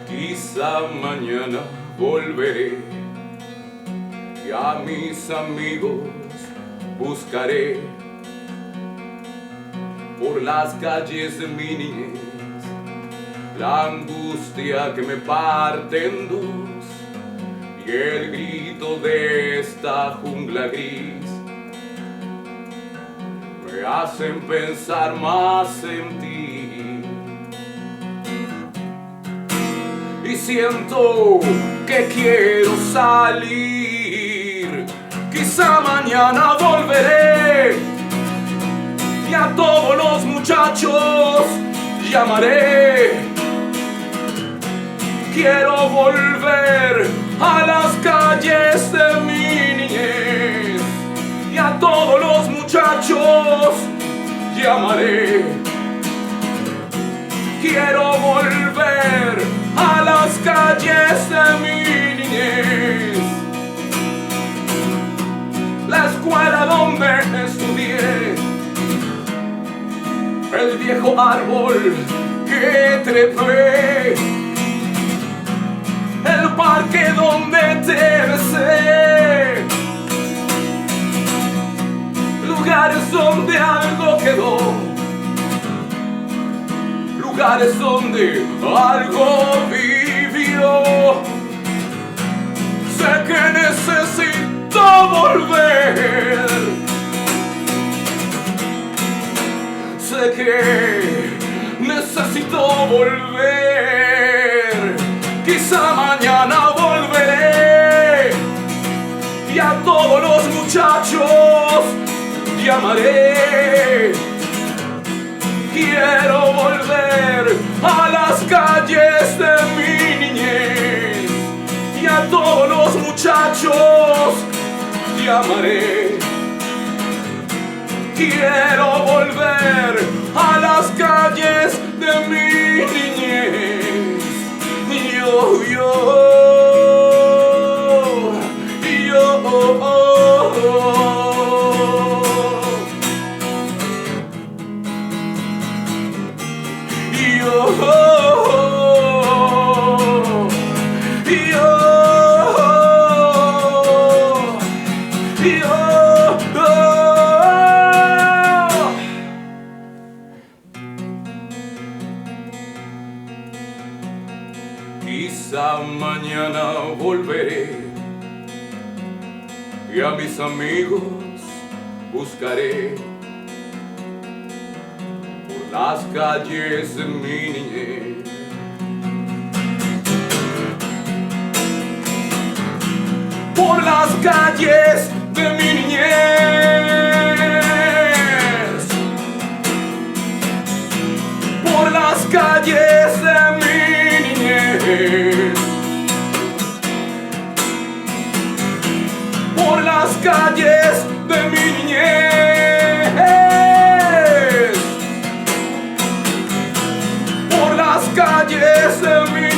Quizá mañana volveré y a mis amigos buscaré por las calles de mi niñez. La angustia que me parte en dos y el grito de esta jungla gris me hacen pensar más en ti. Y siento que quiero salir. Quizá mañana volveré y a todos los muchachos llamaré. Quiero volver a las calles de mi niñez y a todos los muchachos llamaré. Quiero volver a las calles de mi niñez, la escuela donde estudié, el viejo árbol que trepé, el parque donde te besé, lugares donde algo quedó, lugares donde algo vivió. Sé que necesito volver, sé que necesito volver. Quizá mañana volveré y a todos los muchachos llamaré. Quiero volver a las calles de mi niñez y a todos los muchachos llamaré. Quiero volver a las calles de mi niñez. Yo, yo. Quizá mañana volveré y a mis amigos buscaré por las calles de mi niñez. Por las calles de mi niñez, por las calles de mi niñez, por las calles de mi niñez, por las calles de mi niñez.